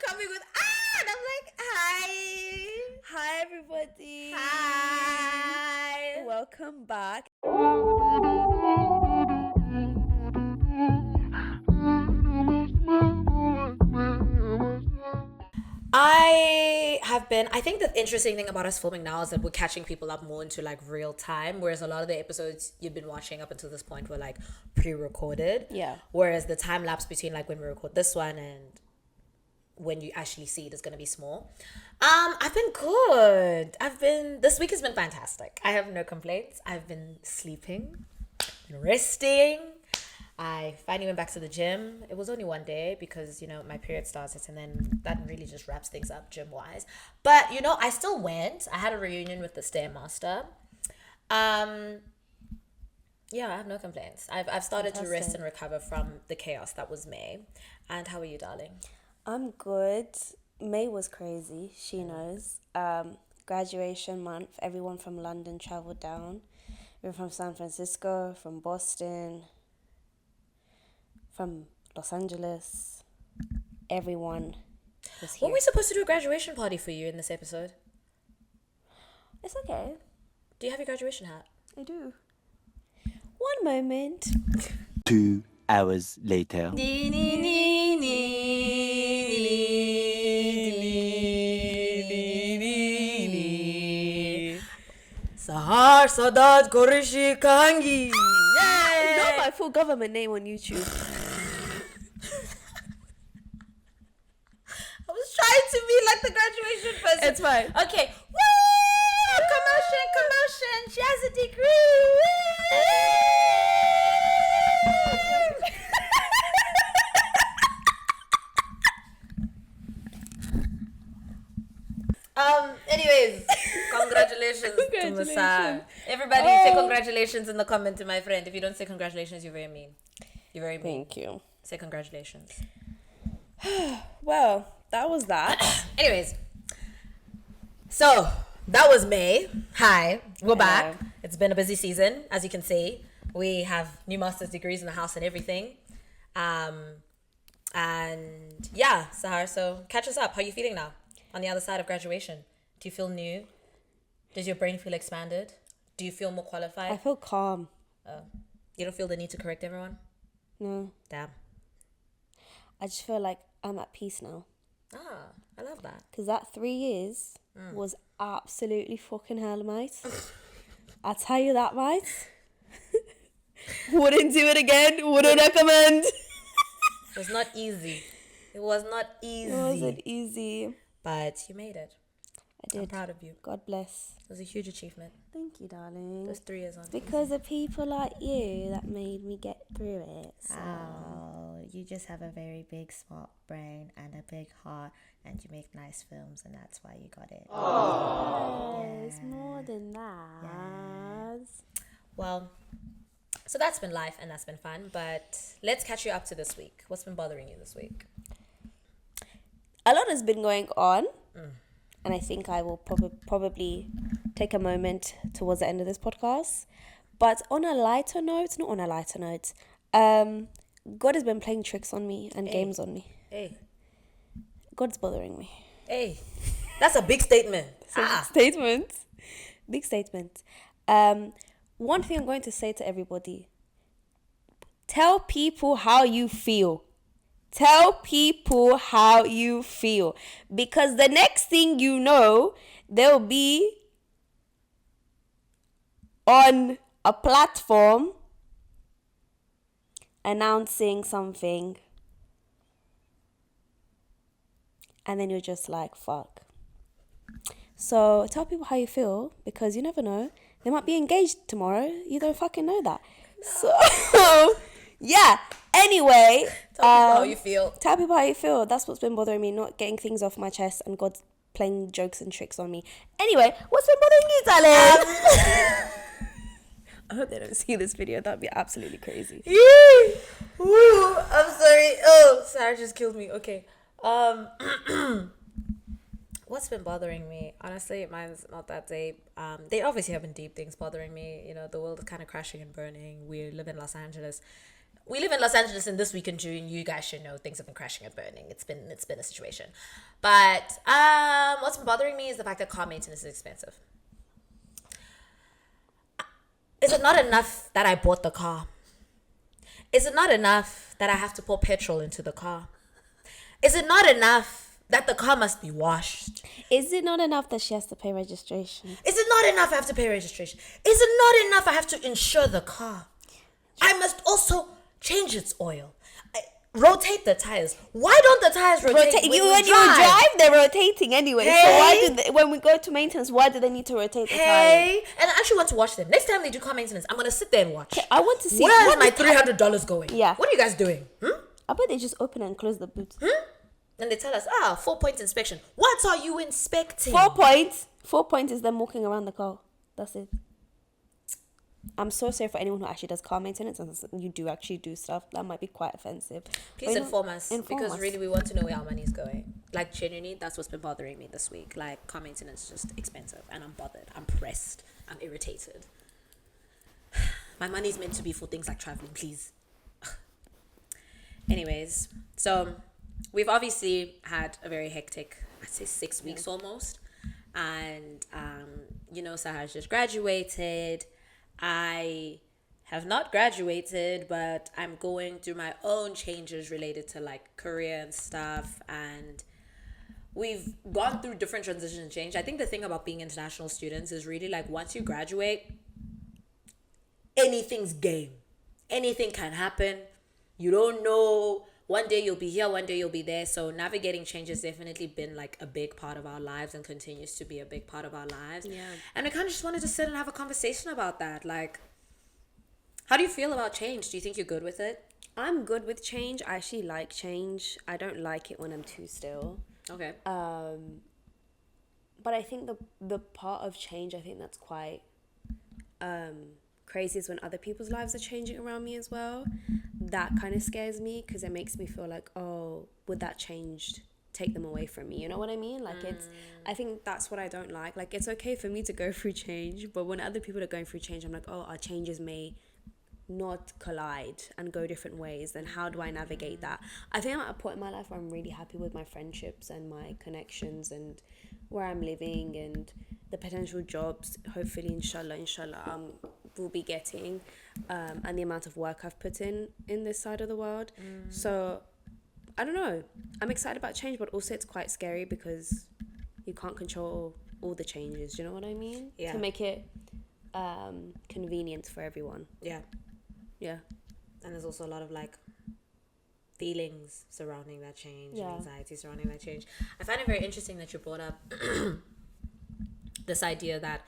coming with and I'm like, hi. Hi, everybody. Hi. Welcome back. I think the interesting thing about us filming now is that we're catching people up more into like real time, whereas a lot of the episodes you've been watching up until this point were like pre-recorded. Yeah. Whereas the time lapse between like when we record this one and when you actually see it is going to be small. I've been good. This week has been fantastic. I have no complaints. I've been sleeping, been resting. I finally went back to the gym. It was only one day because, my period started and then that really just wraps things up gym-wise. But, I still went. I had a reunion with the Stairmaster. Yeah, I have no complaints. I've started to rest and recover from the chaos that was May. And how are you, darling? I'm good. May was crazy. She knows. Graduation month. Everyone from London traveled down. We're from San Francisco, from Boston, from Los Angeles. Everyone was here. Were we supposed to do a graduation party for you in this episode? It's okay. Do you have your graduation hat? I do. One moment. 2 hours later. Sahar Sadat Korishi Kangi. Yay! Not my full government name on YouTube. I was trying to be like the graduation person. It's fine. Okay. Woo! Commotion. She has a degree. Anyways, congratulations to Musa. Everybody say congratulations in the comment to my friend. If you don't say congratulations, you're very mean. You're very mean. Thank you. Say congratulations. Well, that was that. Anyways, so that was May. Hi, we're back. It's been a busy season, as you can see. We have new master's degrees in the house and everything. And yeah, Sahar, so catch us up. How are you feeling now on the other side of graduation? Do you feel new? Does your brain feel expanded? Do you feel more qualified? I feel calm. You don't feel the need to correct everyone? No. Damn. I just feel like I'm at peace now. Ah, I love that. Because that 3 years was absolutely fucking hell, mate. I tell you that, mate. Wouldn't do it again. Wouldn't recommend. It was not easy. It was not easy. It wasn't easy. But you made it. I did. I'm proud of you. God bless. It was a huge achievement. Thank you, darling. Those 3 years on. Because of people like you that made me get through it. So. Oh, you just have a very big, smart brain and a big heart, and you make nice films, and that's why you got it. Oh, it's more than that. Well, so that's been life and that's been fun. But let's catch you up to this week. What's been bothering you this week? A lot has been going on. And I think I will probably take a moment towards the end of this podcast. But on a lighter note, not on a lighter note, God has been playing tricks on me and games on me. Hey. God's bothering me. Hey. That's a big statement. Statement. Big statement. One thing I'm going to say to everybody. Tell people how you feel. Tell people how you feel. Because the next thing you know, they'll be on a platform announcing something. And then you're just like, fuck. So tell people how you feel, because you never know. They might be engaged tomorrow. You don't fucking know that. So, yeah. Anyway, Tell people how you feel. Tell people how you feel. That's what's been bothering me, not getting things off my chest and God playing jokes and tricks on me. Anyway, what's been bothering you, darling? I hope they don't see this video. That'd be absolutely crazy. Woo, I'm sorry. Oh, Sarah just killed me. Okay. What's been bothering me? Honestly, mine's not that deep. They obviously have been deep things bothering me. The world is kind of crashing and burning. We live in Los Angeles. we live in Los Angeles, and this week in June, you guys should know things have been crashing and burning. It's been a situation. But what's been bothering me is the fact that car maintenance is expensive. Is it not enough that I bought the car? Is it not enough that I have to pour petrol into the car? Is it not enough that the car must be washed? Is it not enough that she has to pay registration? Is it not enough I have to pay registration? Is it not enough I have to insure the car? I must also change its oil. Rotate the tires. Why don't the tires rotate when you drive? They're rotating anyway. Hey. So why when we go to maintenance, why do they need to rotate the tires? Hey, and I actually want to watch them. Next time they do car maintenance, I'm gonna sit there and watch. I want to see where is my $300 going. Yeah. What are you guys doing? I bet they just open and close the boot. And they tell us, 4-point inspection. What are you inspecting? 4 points. 4 points is them walking around the car. That's it. I'm so sorry for anyone who actually does car maintenance and you do actually do stuff that might be quite offensive. Please inform us, because really we want to know where our money is going. Like, genuinely, that's what's been bothering me this week. Like, car maintenance is just expensive, and I'm bothered. I'm pressed. I'm irritated. My money's meant to be for things like traveling, please. Anyways, so we've obviously had a very hectic, I'd say 6 weeks almost. And, Sahar's just graduated. I have not graduated, but I'm going through my own changes related to like career and stuff. And we've gone through different transitions and change. I think the thing about being international students is really like once you graduate, anything's game. Anything can happen. You don't know. One day you'll be here, one day you'll be there. So navigating change has definitely been like a big part of our lives and continues to be a big part of our lives. Yeah. And I kind of just wanted to sit and have a conversation about that. Like, how do you feel about change? Do you think you're good with it? I'm good with change. I actually like change. I don't like it when I'm too still. Okay. But I think the part of change, I think that's quite crazy is when other people's lives are changing around me as well. That kind of scares me because it makes me feel like, oh, would that change take them away from me? You know what I mean? Like I think that's what I don't like. Like it's okay for me to go through change, but when other people are going through change, I'm like, oh, our changes may not collide and go different ways. Then how do I navigate that? I think I'm at a point in my life where I'm really happy with my friendships and my connections and where I'm living and the potential jobs, hopefully, inshallah, will be getting, and the amount of work I've put in this side of the world. So I don't know, I'm excited about change, but also it's quite scary because you can't control all the changes, you know what I mean? Yeah. To make it convenient for everyone. Yeah. And there's also a lot of like feelings surrounding that change and anxiety surrounding that change. I find it very interesting that you brought up this idea that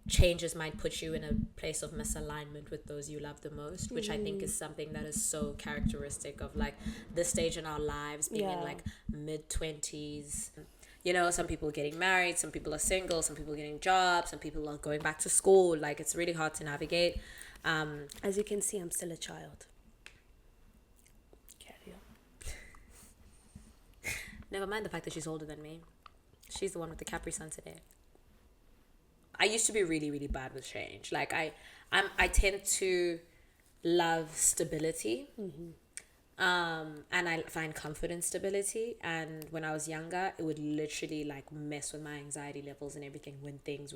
changes might put you in a place of misalignment with those you love the most, which I think is something that is so characteristic of like this stage in our lives, being in like mid-20s. You know, some people are getting married, some people are single, some people are getting jobs, some people are going back to school. Like it's really hard to navigate. As you can see, I'm still a child. Carry on. Never mind the fact that she's older than me. She's the one with the Capri Sun today. I used to be really, really bad with change. Like I tend to love stability. And I find comfort in stability. And when I was younger, it would literally like mess with my anxiety levels and everything when things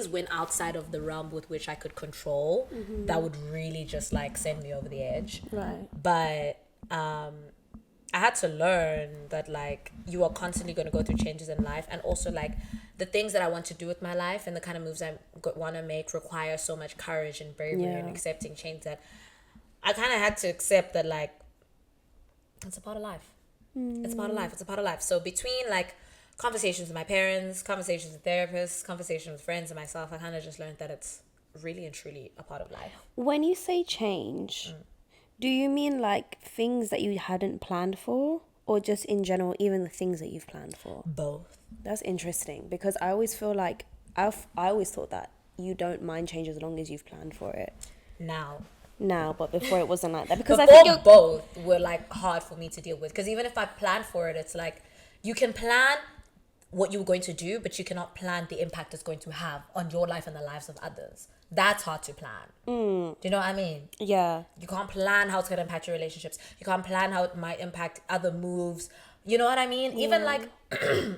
went outside of the realm with which I could control. That would really just like send me over the edge. Right. But I had to learn that like you are constantly going to go through changes in life, and also like the things that I want to do with my life and the kind of moves I want to make require so much courage and bravery and accepting change that I kind of had to accept that like it's a part of life. It's a part of life. It's a part of life. So between like conversations with my parents, conversations with therapists, conversations with friends and myself, I kind of just learned that it's really and truly a part of life. When you say change, do you mean like things that you hadn't planned for, or just in general, even the things that you've planned for? Both. That's interesting, because I always feel like I always thought that you don't mind change as long as you've planned for it. Now, but before it wasn't like that, because before I think both were like hard for me to deal with, because even if I plan for it, it's like you can plan what you're going to do, but you cannot plan the impact it's going to have on your life and the lives of others. That's hard to plan. Do you know what I mean? Yeah. You can't plan how it's going to impact your relationships. You can't plan how it might impact other moves. You know what I mean? Even like,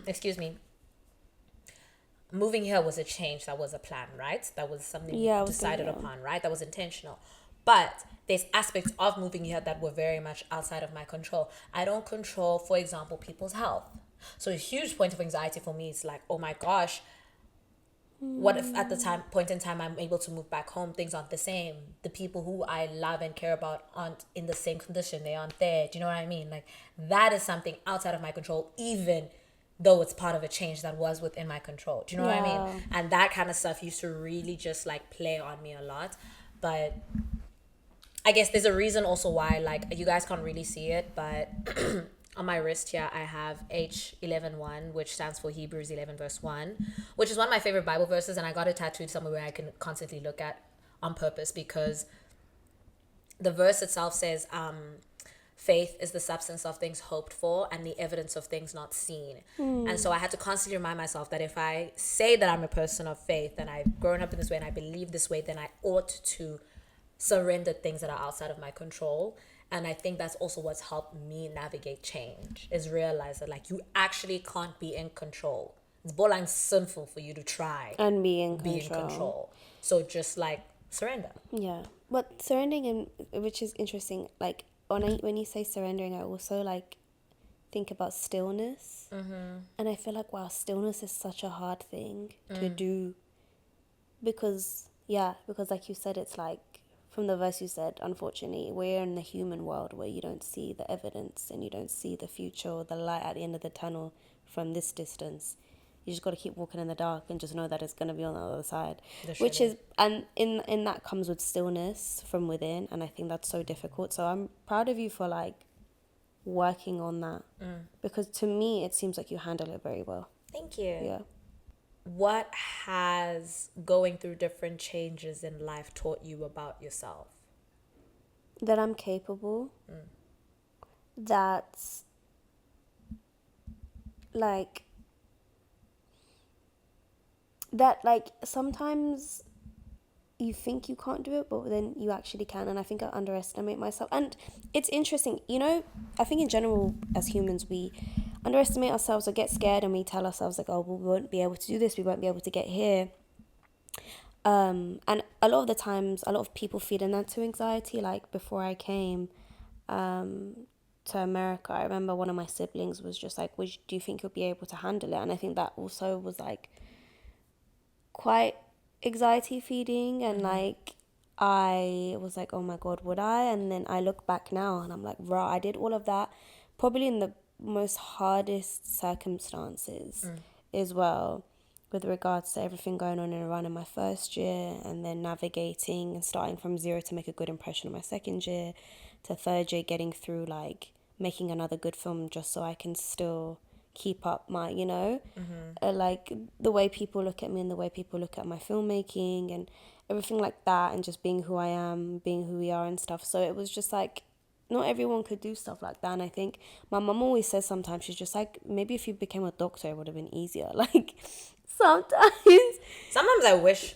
excuse me, moving here was a change that was a plan, right? That was something decided upon, right? That was intentional. But there's aspects of moving here that were very much outside of my control. I don't control, for example, people's health. So a huge point of anxiety for me is like, oh my gosh, what if at the point in time I'm able to move back home, things aren't the same? The people who I love and care about aren't in the same condition. They aren't there. Do you know what I mean? Like, that is something outside of my control, even though it's part of a change that was within my control. Do you know what I mean? And that kind of stuff used to really just like play on me a lot. But I guess there's a reason also why, like, you guys can't really see it, but on my wrist here, I have H11:1, which stands for Hebrews 11 verse 1, which is one of my favorite Bible verses. And I got it tattooed somewhere where I can constantly look at on purpose, because the verse itself says, faith is the substance of things hoped for and the evidence of things not seen. And so I had to constantly remind myself that if I say that I'm a person of faith and I've grown up in this way and I believe this way, then I ought to surrender things that are outside of my control. And I think that's also what's helped me navigate change, is realize that like you actually can't be in control. It's borderline sinful for you to try And be in control. So just like surrender. Yeah. But surrendering, which is interesting, like when you say surrendering, I also like think about stillness. And I feel like, wow, stillness is such a hard thing to do, because like you said, it's like, from the verse you said, unfortunately, we're in the human world where you don't see the evidence and you don't see the future or the light at the end of the tunnel from this distance. You just got to keep walking in the dark and just know that it's going to be on the other side. Which is, and in that comes with stillness from within. And I think that's so difficult. So I'm proud of you for like working on that. Because to me, it seems like you handle it very well. Thank you. Yeah. What has going through different changes in life taught you about yourself? That I'm capable. That's like, that like sometimes you think you can't do it, but then you actually can. And I think I underestimate myself. And it's interesting, you know, I think in general as humans, we underestimate ourselves or get scared, and we tell ourselves like, oh, we won't be able to do this, we won't be able to get here. And a lot of the times, a lot of people feed into anxiety. Like before I came to America, I remember one of my siblings was just like, do you think you'll be able to handle it? And I think that also was like quite anxiety feeding. And like I was like, oh my God, would I? And then I look back now and I'm like, rah, I did all of that probably in the most hardest circumstances as well, with regards to everything going on in Iran in my first year, and then navigating and starting from zero to make a good impression in my second year, to third year getting through like making another good film just so I can still keep up my, you know, like the way people look at me and the way people look at my filmmaking and everything like that, and just being who I am, being who we are and stuff. So it was just like, not everyone could do stuff like that. And I think my mum always says sometimes, she's just like, maybe if you became a doctor, it would have been easier. Like sometimes I wish,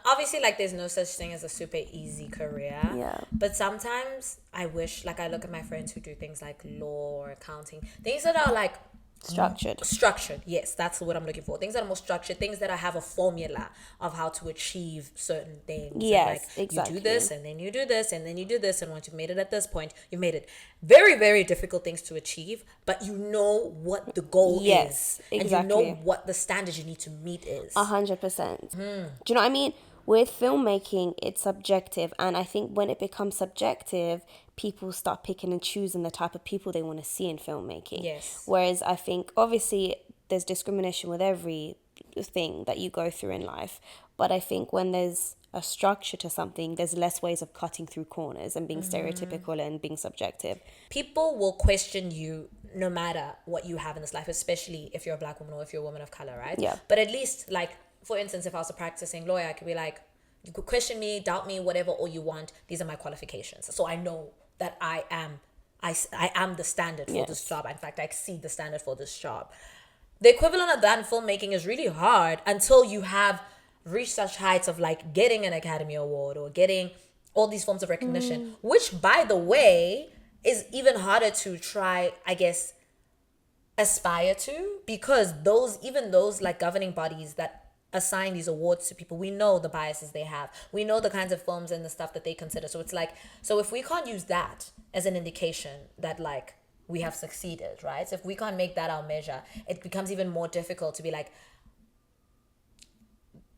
obviously like there's no such thing as a super easy career. Yeah. But sometimes I wish, like I look at my friends who do things like law or accounting, things that are like structured, yes, that's what I'm looking for. Things that are more structured, things that I have a formula of how to achieve certain things. Yes, and like exactly. You do this and then you do this and then you do this, and once you've made it at this point, you've made it. Very, very difficult things to achieve, but you know what the goal is. Exactly. And you know what the standards you need to meet is. 100%. Do you know what I mean? With filmmaking, it's subjective, and I think when it becomes subjective, people start picking and choosing the type of people they want to see in filmmaking. Yes. Whereas I think obviously there's discrimination with every thing that you go through in life, but I think when there's a structure to something, there's less ways of cutting through corners and being stereotypical and being subjective. People will question you no matter what you have in this life, especially if you're a Black woman or if you're a woman of color, right? Yeah. But at least, like, for instance, if I was a practicing lawyer, I could be like, you could question me, doubt me, whatever, all you want. These are my qualifications. So I know that I am the standard for this job. In fact, I exceed the standard for this job. the equivalent of that in filmmaking is really hard until you have reached such heights of like getting an Academy Award or getting all these forms of recognition, which by the way is even harder to try, I guess, aspire to, because those like governing bodies that assign these awards to people, we know the biases they have, we know the kinds of films and the stuff that they consider. So it's like, so if we can't use that as an indication that like we have succeeded, right? So if we can't make that our measure, it becomes even more difficult to be like,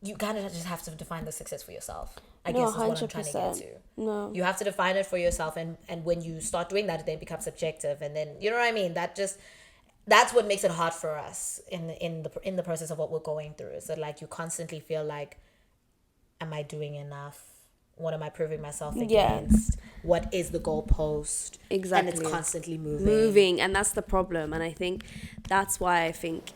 you kind of just have to define the success for yourself, I guess is what I'm trying to get to. No. You have to define it for yourself, and when you start doing that, it then becomes subjective, and then, you know what I mean? That's what makes it hard for us in the process of what we're going through. So like you constantly feel like, am I doing enough? What am I proving myself against? What is the goalpost? Exactly. And it's constantly moving. And that's the problem. And I think that's why I think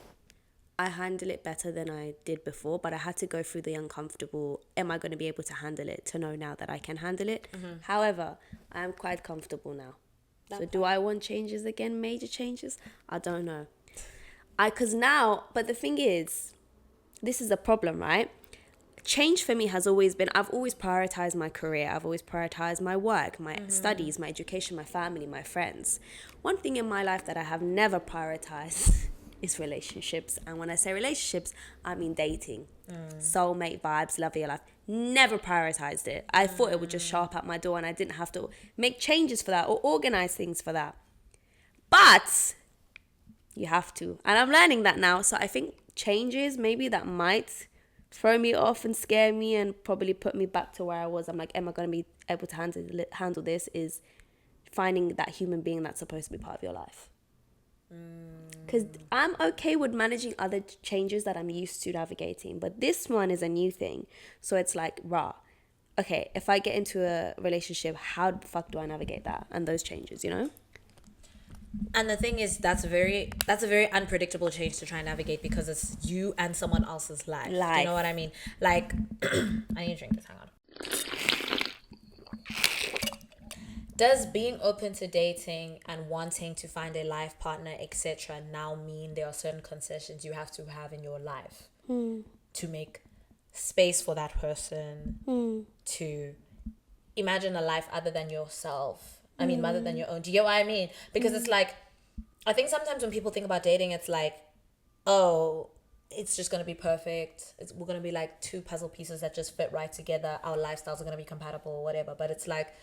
I handle it better than I did before, but I had to go through the uncomfortable. Am I going to be able to handle it? To know now that I can handle it. However, I am quite comfortable now. So do I want changes again? Major changes? I don't know. Because now, but the thing is, this is a problem, right? Change for me has always been, I've always prioritized my career. I've always prioritized my work, my studies, my education, my family, my friends. One thing in my life that I have never prioritized is relationships. And when I say relationships, I mean dating. Soulmate vibes, love of your life. Never prioritized it. I thought it would just show up at my door and I didn't have to make changes for that or organize things for that. But you have to. And I'm learning that now. So I think changes, maybe that might throw me off and scare me and probably put me back to where I was. I'm like, am I going to be able to handle this? Is finding that human being that's supposed to be part of your life. Because I'm okay with managing other changes that I'm used to navigating, but this one is a new thing. So it's like, okay, if I get into a relationship, how the fuck do I navigate that and those changes, you know? And the thing is, that's a very unpredictable change to try and navigate, because it's you and someone else's life. You know what I mean? Like, I need to drink this. Hang on. Does being open to dating and wanting to find a life partner, etc., now mean there are certain concessions you have to have in your life to make space for that person, to imagine a life other than yourself? I mean, other than your own. Do you get what I mean? Because it's like, I think sometimes when people think about dating, it's like, oh, it's just going to be perfect. We're going to be like two puzzle pieces that just fit right together. Our lifestyles are going to be compatible or whatever. But it's like,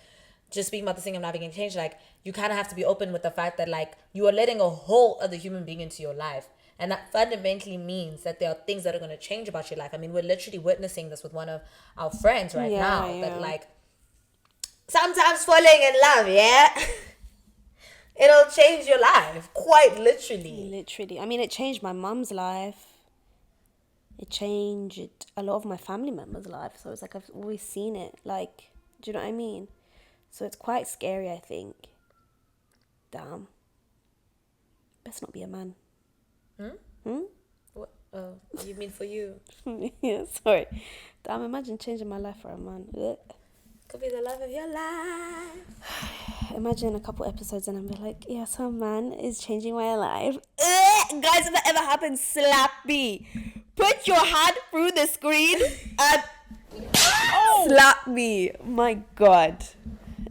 just speaking about the thing of navigating change, like, you kind of have to be open with the fact that, like, you are letting a whole other human being into your life. And that fundamentally means that there are things that are going to change about your life. I mean, we're literally witnessing this with one of our friends right now. Yeah. That, like, sometimes falling in love, it'll change your life, quite literally. Literally. I mean, it changed my mum's life. It changed a lot of my family members' life. So it's like I've always seen it. Like, do you know what I mean? So it's quite scary, I think. Damn. Best not be a man. What? Oh, you mean for you? Yeah, sorry. Damn, imagine changing my life for a man. Ugh. Could be the love of your life. Imagine a couple episodes and I'm like, yeah, some man is changing my life. Ugh. Guys, if that ever happens, slap me. Put your hand through the screen and slap me. My God.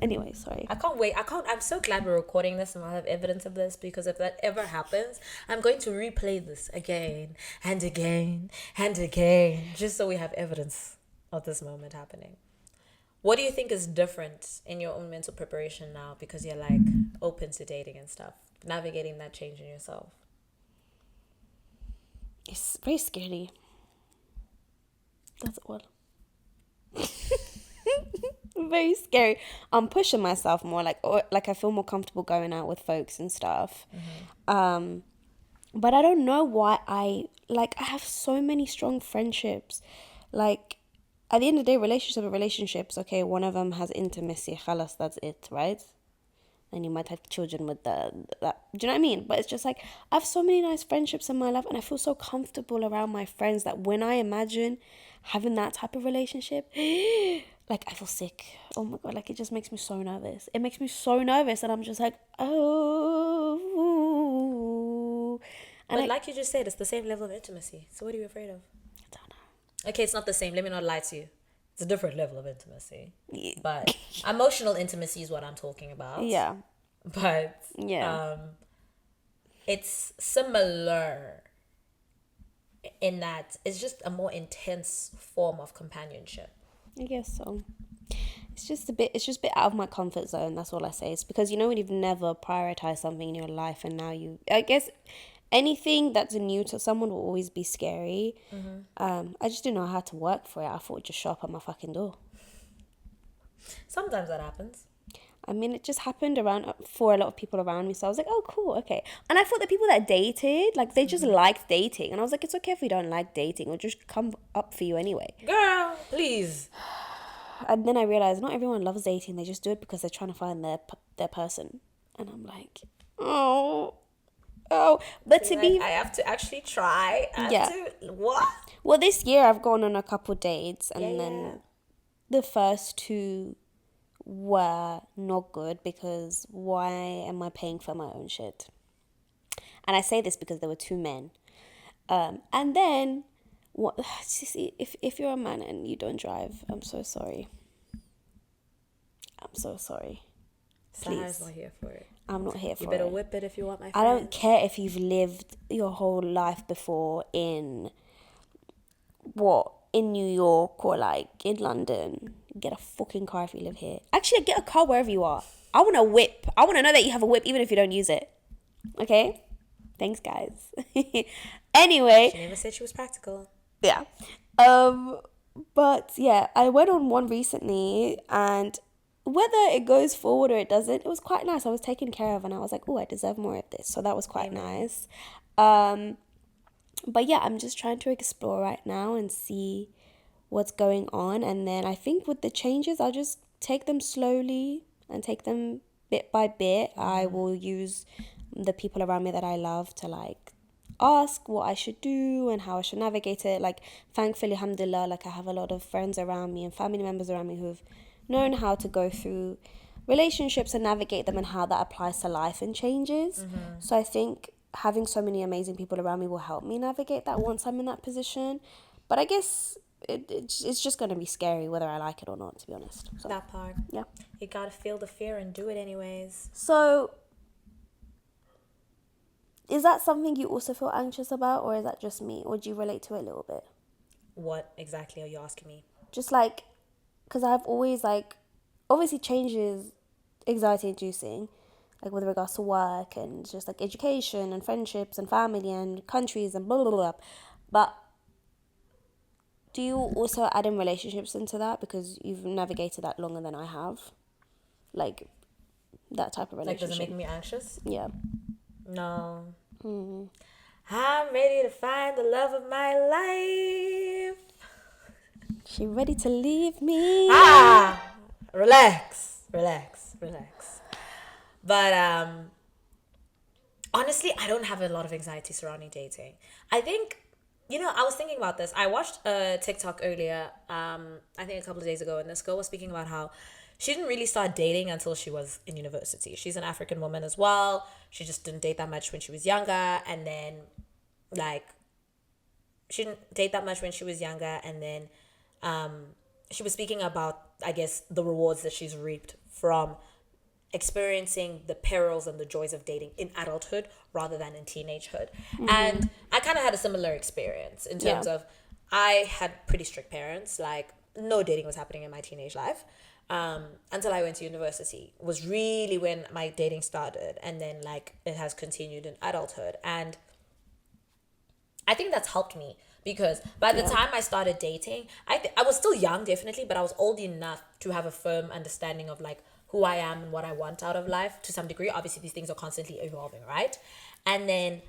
Anyway, sorry. I can't wait. I'm so glad we're recording this and I'll have evidence of this, because if that ever happens, I'm going to replay this again and again and again, just so we have evidence of this moment happening. What do you think is different in your own mental preparation now, because you're like open to dating and stuff, navigating that change in yourself? It's very scary. That's all. Very scary. I'm pushing myself more, like I feel more comfortable going out with folks and stuff. But I don't know why I have so many strong friendships. Like, at the end of the day, relationships, okay, one of them has intimacy, khalas, that's it, right? And you might have children with that. Do you know what I mean? But it's just like, I have so many nice friendships in my life, and I feel so comfortable around my friends that when I imagine having that type of relationship, like, I feel sick. Oh my God, like, it just makes me so nervous. It makes me so nervous, and I'm just like, oh. But like you just said, it's the same level of intimacy. So what are you afraid of? I don't know. Okay, it's not the same. Let me not lie to you. It's a different level of intimacy. Yeah. But emotional intimacy is what I'm talking about. Yeah. But Yeah. it's similar in that it's just a more intense form of companionship. I guess so. It's just a bit out of my comfort zone, that's all I say. It's because when you've never prioritized something in your life and now I guess anything that's new to someone will always be scary. I just didn't know how to work for it. I thought it'd just show up at my fucking door. Sometimes that happens. I mean, it just happened for a lot of people around me. So I was like, oh, cool, okay. And I thought the people that dated, like, they just liked dating. And I was like, it's okay if we don't like dating. It'll just come up for you anyway. Girl, please. And then I realized not everyone loves dating. They just do it because they're trying to find their person. And I'm like, oh. But to be... I have to actually try. What? Well, this year I've gone on a couple dates. And then the first two were not good because why am I paying for my own shit? And I say this because there were two men. And then, what? See, if you're a man and you don't drive, I'm so sorry. I'm so sorry. Sahar's not here for it. I'm not here for it. You better whip it if you want my friend. I don't care if you've lived your whole life before in New York or like in London. Get a fucking car if you live here. Actually, get a car wherever you are. I want a whip. I want to know that you have a whip even if you don't use it. Okay? Thanks, guys. Anyway. She never said she was practical. Yeah. But yeah, I went on one recently and whether it goes forward or it doesn't, it was quite nice. I was taken care of and I was like, oh, I deserve more of this. So that was quite nice. But yeah, I'm just trying to explore right now and see what's going on. And then I think with the changes, I'll just take them slowly and take them bit by bit. I will use the people around me that I love to like ask what I should do and how I should navigate it. Like, thankfully, alhamdulillah, like I have a lot of friends around me and family members around me who've known how to go through relationships and navigate them and how that applies to life and changes. So I think having so many amazing people around me will help me navigate that once I'm in that position. But I guess it's just going to be scary whether I like it or not, to be honest. So, That part. yeah. You gotta feel the fear and do it anyways. So, is that something you also feel anxious about, or is that just me? Or do you relate to it a little bit? What exactly are you asking me? Just like, because I've always like, obviously change is anxiety inducing, like with regards to work and just like education and friendships and family and countries and blah, blah, blah. But do you also add in relationships into that because you've navigated that longer than I have? Like that type of relationship. Like, does it make me anxious? Yeah. No. I'm ready to find the love of my life. She ready to leave me. Relax. But honestly, I don't have a lot of anxiety surrounding dating. I think, I was thinking about this. I watched a TikTok earlier, I think a couple of days ago, and this girl was speaking about how she didn't really start dating until she was in university. She's an African woman as well. She just didn't date that much when she was younger. And then, she didn't date that much when she was younger. And then she was speaking about, I guess, the rewards that she's reaped from experiencing the perils and the joys of dating in adulthood rather than in teenagehood. And I kind of had a similar experience in terms of I had pretty strict parents. Like, no dating was happening in my teenage life. Until I went to university was really when my dating started, and then like it has continued in adulthood. And I think that's helped me because by the time I started dating, I was still young, definitely, but I was old enough to have a firm understanding of like who I am and what I want out of life to some degree. Obviously, these things are constantly evolving, right? And then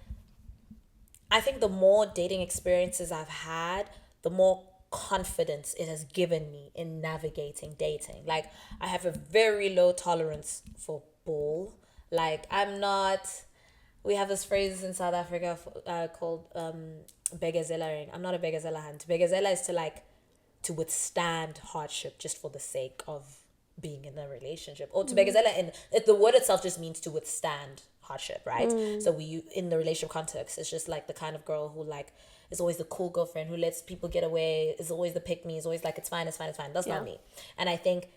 I think the more dating experiences I've had, the more confidence it has given me in navigating dating. Like, I have a very low tolerance for bull. Like, we have this phrase in South Africa called begezellaing. I'm not a begazella hand. Begazella is to withstand hardship just for the sake of being in a relationship. Or to begazella, the word itself just means to withstand hardship, right? So in the relationship context, it's just like the kind of girl who like is always the cool girlfriend who lets people get away, is always the pick me, is always like, it's fine, it's fine, it's fine. That's not me. And I think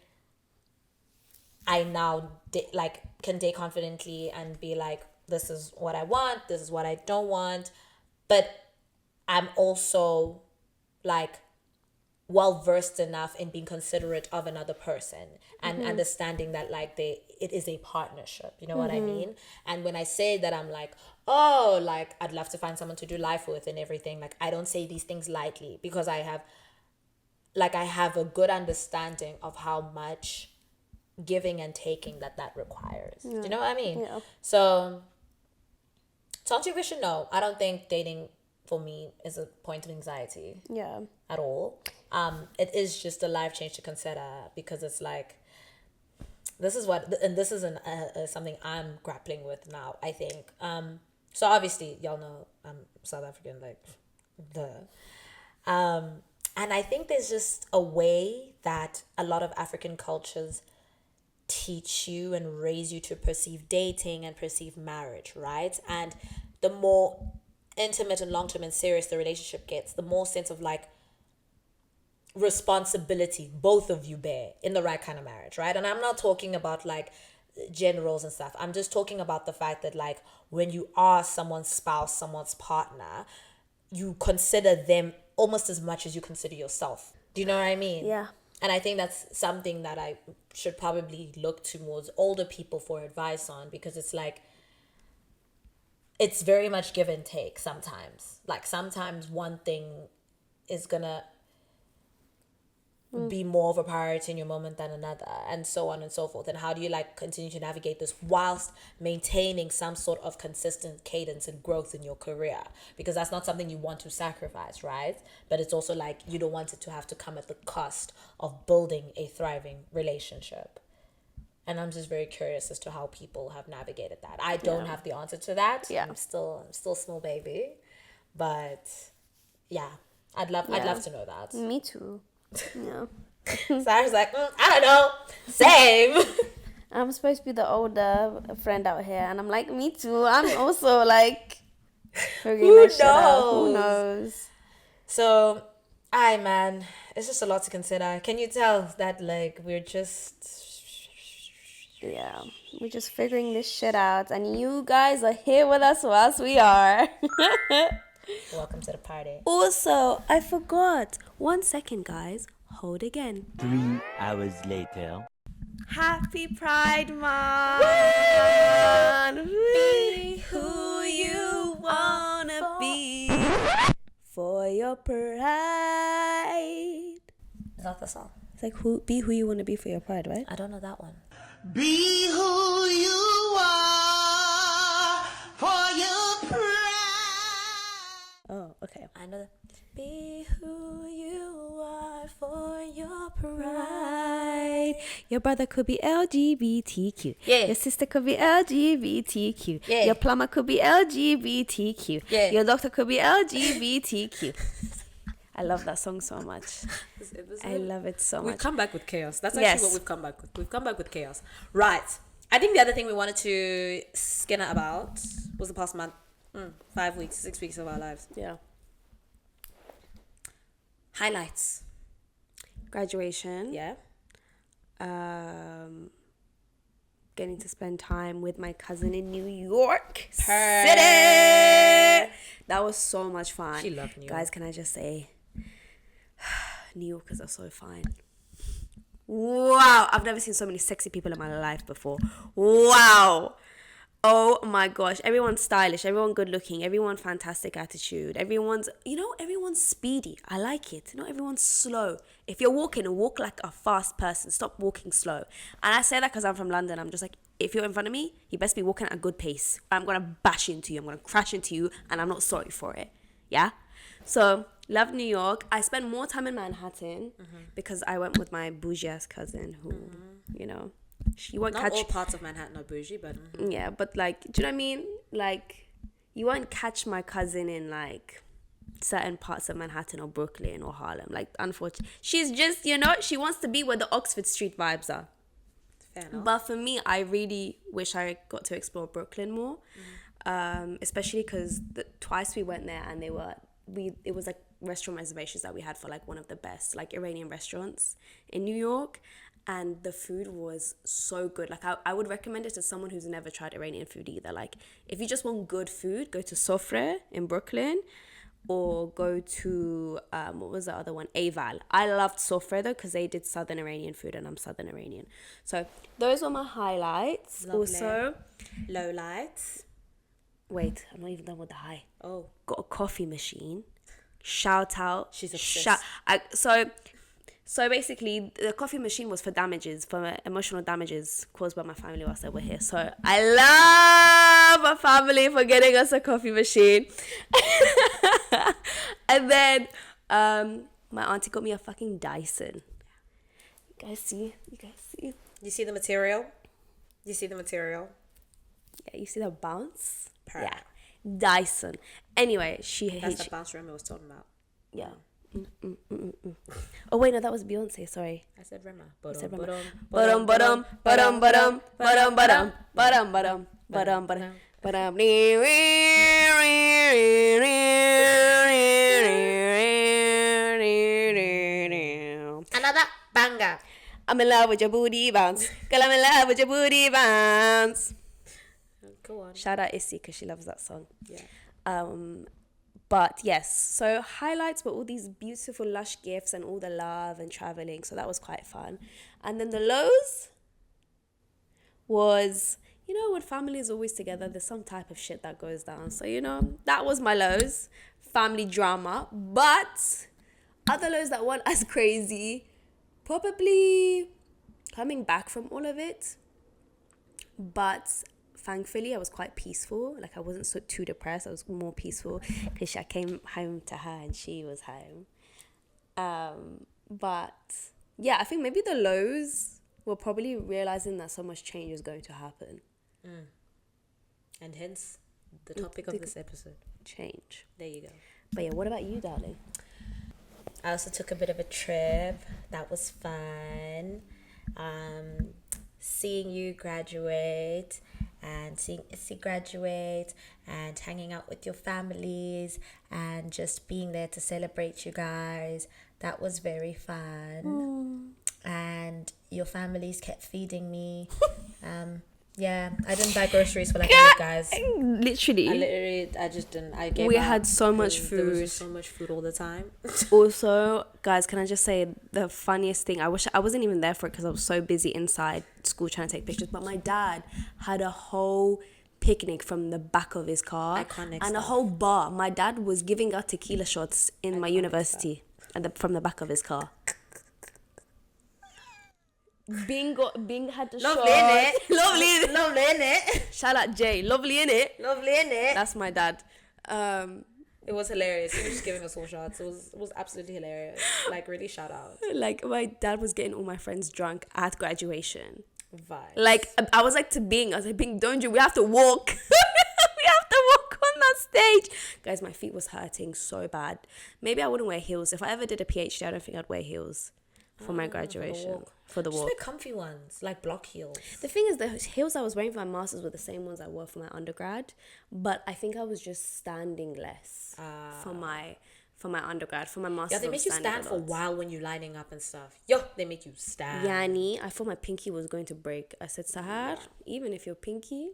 I now can date confidently and be like, this is what I want, this is what I don't want. But I'm also like well versed enough in being considerate of another person and understanding that like it is a partnership, you know what I mean? And when I say that, I'm like, oh, like I'd love to find someone to do life with and everything, like I don't say these things lightly, because I have a good understanding of how much giving and taking that requires. Do you know what I mean? Yeah. So to answer your question, no, I don't think dating for me is a point of anxiety Yeah. at all. It is just a life change to consider, because it's like, this is something I'm grappling with now, I think. So obviously y'all know I'm South African, like and I think there's just a way that a lot of African cultures teach you and raise you to perceive dating and perceive marriage, right? And the more intimate and long-term and serious the relationship gets, the more sense of like responsibility both of you bear in the right kind of marriage, right? And I'm not talking about like gender roles and stuff. I'm just talking about the fact that like when you are someone's spouse, someone's partner, you consider them almost as much as you consider yourself. Do you know what I mean? Yeah. And I think that's something that I should probably look towards older people for advice on, because it's like, it's very much give and take sometimes. Like sometimes one thing is gonna be more of a priority in your moment than another, and so on and so forth. And how do you like continue to navigate this whilst maintaining some sort of consistent cadence and growth in your career? Because that's not something you want to sacrifice, right? But it's also like you don't want it to have to come at the cost of building a thriving relationship. And I'm just very curious as to how people have navigated that. I don't have the answer to that. Yeah. I'm still a small baby, but yeah, I'd love to know that. Me too. Yeah. Sahar's like, I don't know, same. I'm supposed to be the older friend out here, and I'm like, me too. I'm also like, figuring that shit out. Who knows? So, man, it's just a lot to consider. Can you tell that like we're just figuring this shit out, and you guys are here with us whilst we are. welcome to the party. Also, I forgot. 1 second, guys. Hold again. 3 hours later. Happy Pride Month! Be who you wanna be for your pride. Is that the song? It's like be who you wanna be for your pride, right? I don't know that one. Be who you are for your pride. Oh, okay. I know that. Be who you are for your pride. Your brother could be LGBTQ. Yeah. Your sister could be LGBTQ. Yeah. Your plumber could be LGBTQ. Yeah. Your doctor could be LGBTQ. I love that song so much. I love it so We've much. come back with chaos. That's actually Yes. what we've come back with. We've come back with chaos. Right. I think the other thing we wanted to skin out about was the past month. 5 weeks, 6 weeks of our lives. Yeah. Highlights. Graduation. Yeah. Getting to spend time with my cousin in New York City. That was so much fun. She loved New York. Guys, can I just say, New Yorkers are so fine. Wow. I've never seen so many sexy people in my life before. Wow. Oh my gosh. Everyone's stylish. Everyone good looking. Everyone fantastic attitude. Everyone's speedy. I like it. Everyone's slow. If you're walking, walk like a fast person. Stop walking slow. And I say that because I'm from London. I'm just like, if you're in front of me, you best be walking at a good pace. I'm going to bash into you. I'm going to crash into you. And I'm not sorry for it. Yeah? So, love New York. I spent more time in Manhattan because I went with my bougie ass cousin who, she won't Not catch... all parts of Manhattan are bougie, but... Yeah, but like, do you know what I mean? Like, you won't catch my cousin in like certain parts of Manhattan or Brooklyn or Harlem. Like, unfortunately, she's just, she wants to be where the Oxford Street vibes are. Fair enough. But for me, I really wish I got to explore Brooklyn more, especially because twice we went there and it was like restaurant reservations that we had for like one of the best like Iranian restaurants in New York, and the food was so good. Like I would recommend it to someone who's never tried Iranian food either. Like if you just want good food, go to Sofre in Brooklyn, or go to what was the other one, Aval. I loved Sofre though because they did Southern Iranian food and I'm Southern Iranian, so those were my highlights. Lovely. Also, Low lights. wait, I'm not even done with the high. Oh, Got a coffee machine. Shout out. She's obsessed. So basically, the coffee machine was for damages, for emotional damages caused by my family whilst they were here. So I love my family for getting us a coffee machine. And then my auntie got me a fucking Dyson. You guys see? you see the material? You see the material? Yeah, you see the bounce? Purr. Yeah. Dyson. Anyway, That's the bounce Rema was talking about. yeah. Oh wait, no, that was Beyonce. Sorry. I said Rema. I said Ba-dum, Rema. ba-dum, Badum, badum, badum, badum, badum, badum, badum, badum, badum, badum, badum. Another banger. I'm in love with your booty bounce. Girl, I'm in love with your booty bounce. Go on. Shout out Issy because she loves that song. Yeah. But yes, so highlights were all these beautiful lush gifts and all the love and traveling. So that was quite fun. And then the lows was, you know, when family is always together, there's some type of shit that goes down. So, you know, that was my lows, family drama. But other lows that weren't as crazy, probably coming back from all of it. But thankfully, I was quite peaceful. Like, I wasn't too depressed. I was more peaceful because I came home to her and she was home. But yeah, I think maybe the lows were probably realizing that so much change is going to happen. And hence the topic of this episode. Change. There you go. But yeah, what about you, darling? I also took a bit of a trip. That was fun. Seeing you graduate and seeing Issy graduate and hanging out with your families and just being there to celebrate you guys. That was very fun. And your families kept feeding me. Yeah, I didn't buy groceries for like a week, guys. Literally. I just didn't. I gave We up had so much because there was food. just so much food all the time. Also, guys, can I just say the funniest thing? I wish I wasn't even there for it because I was so busy inside school trying to take pictures. But my dad had a whole picnic from the back of his car. Iconic and a stuff. whole bar. My dad was giving out tequila shots in my university from the back of his car. Bing had the Lovely, shot. innit? Lovely, innit? Lovely, innit? Shout out Jay. Lovely, innit? Lovely, innit? That's my dad. It was hilarious. He was just giving us all shots. It was absolutely hilarious. Like, really shout out. Like, my dad was getting all my friends drunk at graduation. Vibes. Like, I was like, Bing, don't you? We have to walk. We have to walk on that stage. Guys, my feet was hurting so bad. Maybe I wouldn't wear heels. If I ever did a PhD, I don't think I'd wear heels for my graduation. For the Just walk. wear comfy ones, like block heels. The thing is, the heels I was wearing for my masters were the same ones I wore for my undergrad, but I think I was just standing less for my undergrad. For my masters, Yeah, they I was make you standing stand a for a lot. while when you're lining up and stuff. Yo, they make you stand. Yani, I thought my pinky was going to break. I said, Sahar, even if your pinky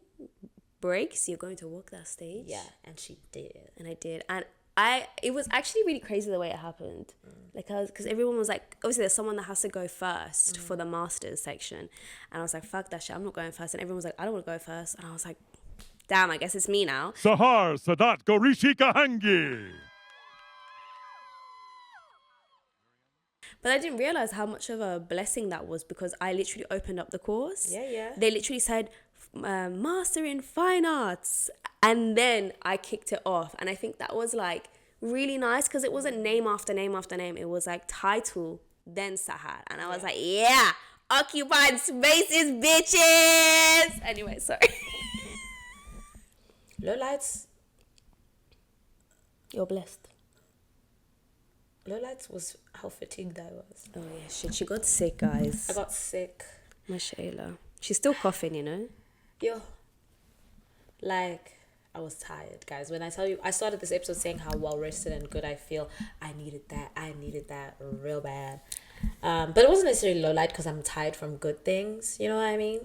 breaks, you're going to walk that stage. Yeah, and she did. And I did. And it was actually really crazy the way it happened. Like, because everyone was like, obviously there's someone that has to go first for the masters section. And I was like, fuck that shit, I'm not going first. And everyone was like, I don't want to go first. And I was like, damn, I guess it's me now. Sahar Sadat Gorishi Kahangi. But I didn't realize how much of a blessing that was because I literally opened up the course. Yeah. They literally said, Master in Fine Arts. And then I kicked it off. And I think that was like really nice because it wasn't name after name after name. It was like title, then Sahar. And I was like, yeah, occupied spaces, bitches. Anyway, sorry. Lowlights. You're blessed. Lowlights was how fatigued I was. Oh yeah, shit. She got sick, guys. I got sick. Mashallah. She's still coughing, you know. Yo, like, I was tired, guys. When I tell you, I started this episode saying how well rested and good I feel. I needed that real bad. But it wasn't necessarily low light because I'm tired from good things. You know what I mean?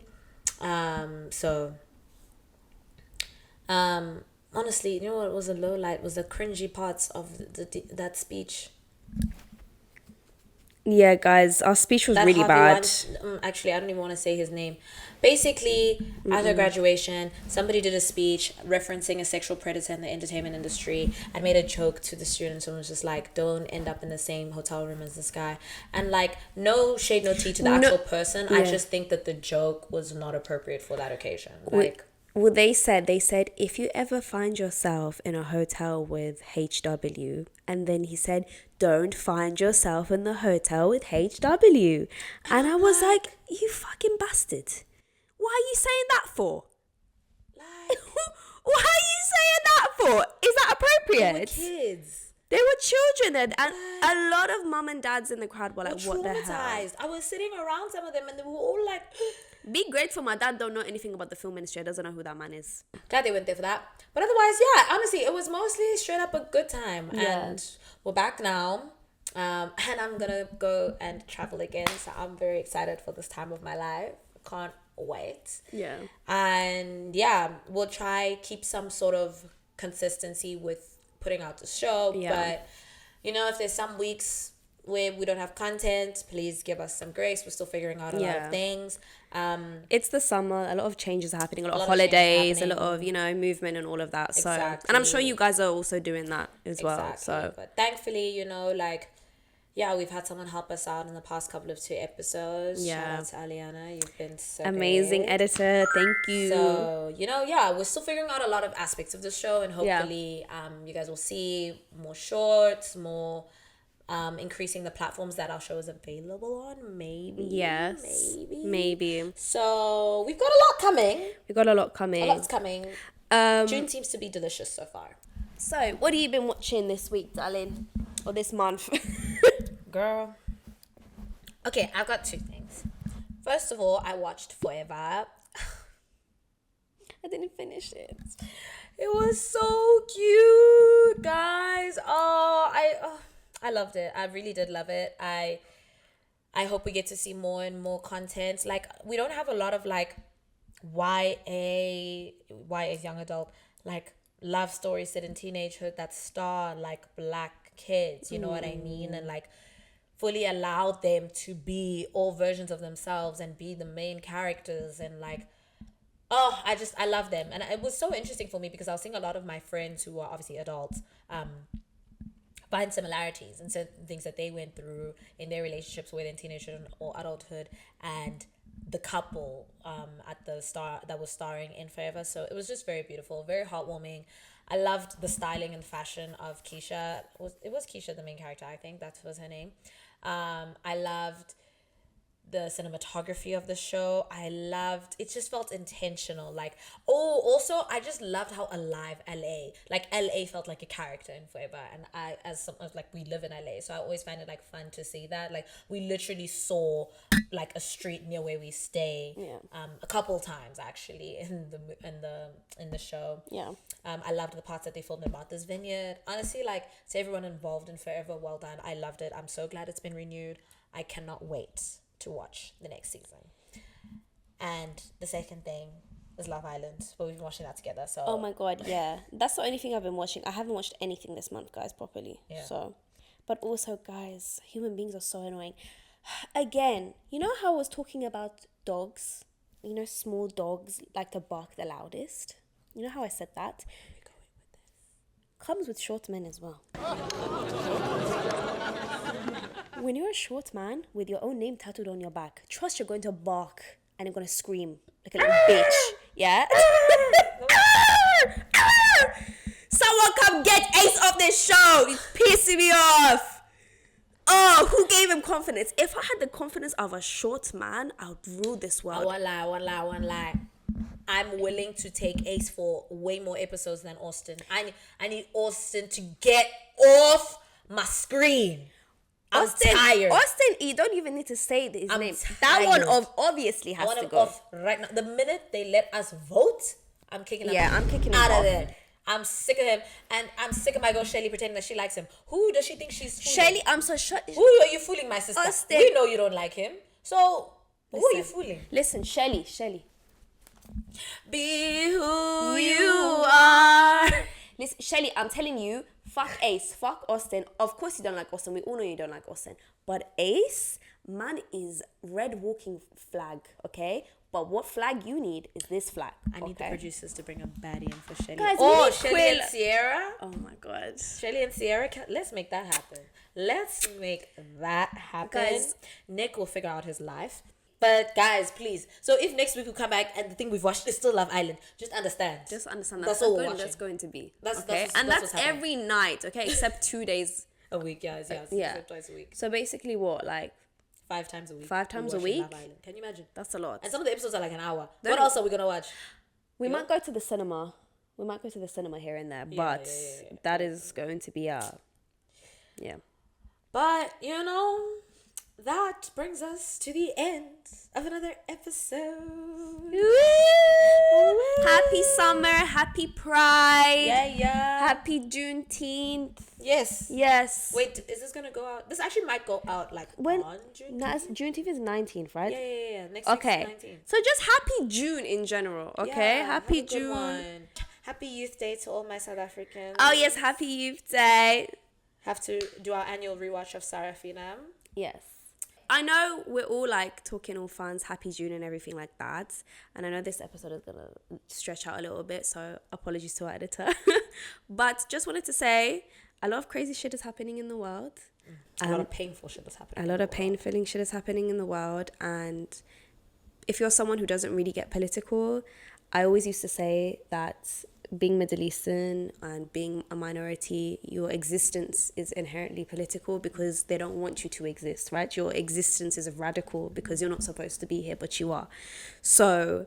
Honestly, you know what was a low light was the cringy parts of that speech. Yeah, guys, our speech was That really Harvey bad. actually, I don't even want to say his name. Basically, after graduation, somebody did a speech referencing a sexual predator in the entertainment industry and made a joke to the students and was just like, don't end up in the same hotel room as this guy. And like, no shade, no tea to the actual person. I just think that the joke was not appropriate for that occasion. Like, Well, they said, if you ever find yourself in a hotel with HW, and then he said, don't find yourself in the hotel with HW. And I was like, you fucking bastard. What are you saying that for? like What are you saying that for? Is that they were appropriate? kids. They were children, and a lot of mum and dads in the crowd were like, what the hell? Traumatized. I was sitting around some of them and they were all like, Be grateful my dad don't know anything about the film industry. Doesn't know who that man is. glad they went there for that. But otherwise, yeah, honestly, it was mostly straight up a good time. Yeah. And we're back now. And I'm going to go and travel again. So I'm very excited for this time of my life. Can't wait. Yeah. And yeah, we'll try keep some sort of consistency with putting out the show. Yeah. But, you know, if there's some weeks where we don't have content, please give us some grace. We're still figuring out a lot of things. It's the summer. A lot of changes are happening. A lot of of changes holidays. A happening. lot of, movement and all of that. So, Exactly. and I'm sure you guys are also doing that as well. So, But thankfully, we've had someone help us out in the past couple of 2 episodes. Yeah. Shout out to Aliana. You've been so amazing great. editor. Thank you. So, we're still figuring out a lot of aspects of the show, and hopefully you guys will see more shorts, more increasing the platforms that our show is available on, maybe. Yes. Maybe. So, we've got a lot coming. We got a lot coming. A lot's coming. June seems to be delicious so far. So, what have you been watching this week, darling? Or this month? Girl. Okay, I've got 2 things. First of all, I watched Forever. I didn't finish it. It was so cute, guys. I loved it. I really did love it. I hope we get to see more and more content. Like, we don't have a lot of like YA young adult, like love stories set in teenagehood that star like Black kids, you know what I mean? And like fully allowed them to be all versions of themselves and be the main characters, and like, I love them. And it was so interesting for me because I was seeing a lot of my friends who are obviously adults find similarities and certain things that they went through in their relationships, whether in teenagehood or adulthood, and the couple that was starring in Forever. So it was just very beautiful, very heartwarming. I loved the styling and fashion of Keisha. It was Keisha, the main character, I think that was her name. I loved the cinematography of the show. It just felt intentional. Like, also I just loved how alive LA felt like a character in Forever. And we live in LA, so I always find it like fun to see that. Like, we literally saw like a street near where we stay a couple times actually in the show. I loved the parts that they filmed in Martha's Vineyard. Honestly, like, to everyone involved in Forever, well done. I loved it. I'm so glad it's been renewed. I cannot wait to watch the next season. And the second thing is Love Island, but we've been watching that together. So Oh my god, yeah. That's the only thing I've been watching. I haven't watched anything this month, guys, properly. Yeah. So, but also, guys, human beings are so annoying. Again, you know how I was talking about dogs? You know, small dogs like to bark the loudest? You know how I said that? Comes with short men as well. When you're a short man with your own name tattooed on your back, trust you're going to bark and you're going to scream like a little bitch. Yeah? Someone come get Ace off this show. He's pissing me off. Oh, who gave him confidence? If I had the confidence of a short man, I would rule this I world. won't lie. I'm willing to take Ace for way more episodes than Austin. I need Austin to get off my screen. I'm tired. Austin, you don't even need to say his I'm name. That one tired. obviously I has want to him go. off right now. The minute they let us vote, I'm kicking him. Yeah, I'm kicking him out of off. there. I'm sick of him, and I'm sick of my girl Shelly pretending that she likes him. Who does she think she's fooling? Shelly, I'm so sure. Who are you fooling, my sister? Austin. We know you don't like him, so who are you fooling? Listen, Shelly. Be who you are. Listen, Shelly, I'm telling you, fuck Ace, fuck Austin. Of course you don't like Austin. We all know you don't like Austin. But Ace, man, is red walking flag, okay? But what flag you need is this flag. I need the producers to bring a baddie in for Shelly. Guys, we need Shelly Quill. and Sierra. Oh my God. Shelly and Sierra, let's make that happen. Let's make that happen. Guys. Nick will figure out his life. But guys, please. So if next week we come back and the thing we've watched is still Love Island, just understand. Just understand That's that's all how we're good that's watching. going to be. That's okay? what's- And that's that's what's happening. every night, okay? Except 2 days. A week, guys. Yeah. So twice a week. So basically what? Like, 5 times a week. 5 times a We're watching week? Love Island. Can you imagine? that's a lot. And some of the episodes are like an hour. Then- What else are we gonna watch? We might go to the cinema. We might go to the cinema here and there. But that is going to be yeah. But you know, that brings us to the end of another episode. Happy summer, happy Pride, Yeah. happy Juneteenth. Yes. Yes. Wait, is this gonna go out? This actually might go out like When? on June. No, Juneteenth is 19th, right? Yeah. Next Okay. week's 19th. So just happy June in general, okay? Yeah, happy have a good June. one. Happy Youth Day to all my South Africans. Oh yes, happy Youth Day. Have to do our annual rewatch of Sarafina. Yes. I know we're all like talking all fans, happy June and everything like that. And I know this episode is going to stretch out a little bit, so apologies to our editor. But just wanted to say a lot of crazy shit is happening in the world. A lot of painful shit is happening. A lot of pain-filling shit is happening in the world. And if you're someone who doesn't really get political, I always used to say that being Middle Eastern and being a minority, your existence is inherently political because they don't want you to exist, right? Your existence is radical because you're not supposed to be here, but you are. So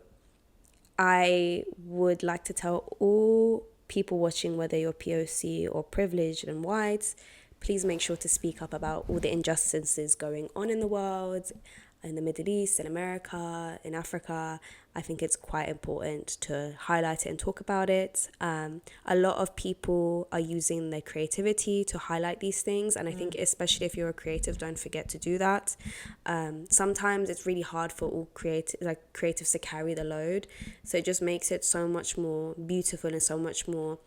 I would like to tell all people watching, whether you're POC or privileged and white, please make sure to speak up about all the injustices going on in the world, in the Middle East, in America, in Africa. I think it's quite important to highlight it and talk about it. A lot of people are using their creativity to highlight these things, and I think especially if you're a creative, don't forget to do that. Sometimes it's really hard for all creatives to carry the load, so it just makes it so much more beautiful and so much more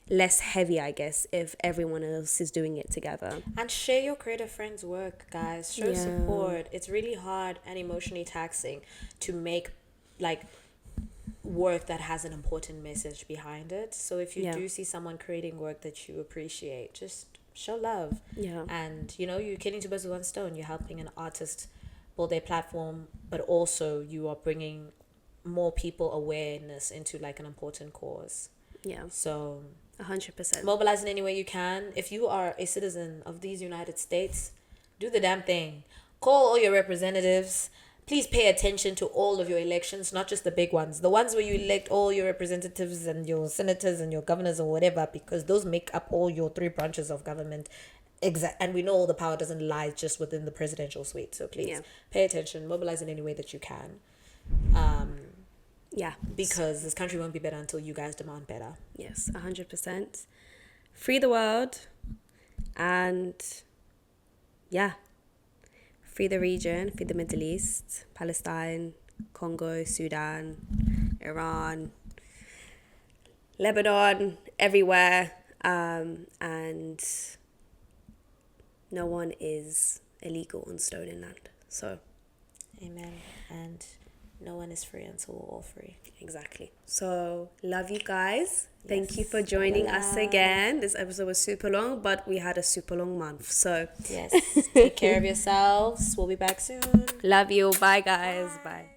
less heavy, I guess, if everyone else is doing it together. And share your creative friends' work, guys. Show support. It's really hard and emotionally taxing to make like work that has an important message behind it. So if you do see someone creating work that you appreciate, just show love. Yeah. And you know, you're killing two birds with one stone. You're helping an artist build their platform, but also you are bringing more people awareness into like an important cause. Yeah. So 100%. mobilize in any way you can. If you are a citizen of these United States, do the damn thing. Call all your representatives. Please pay attention to all of your elections, not just the big ones. The ones where you elect all your representatives and your senators and your governors or whatever, because those make up all your 3 branches of government. And we know all the power doesn't lie just within the presidential suite. So please pay attention, mobilize in any way that you can. Because this country won't be better until you guys demand better. Yes, 100%. Free the world and free the region, free the Middle East, Palestine, Congo, Sudan, Iran, Lebanon, everywhere. And no one is illegal on stolen land. So, amen. And no one is free until we're all free. Exactly. So, love you guys. Thank you for joining us again. This episode was super long, but we had a super long month. So, yes, take care of yourselves. We'll be back soon. love you. Bye, guys. Bye.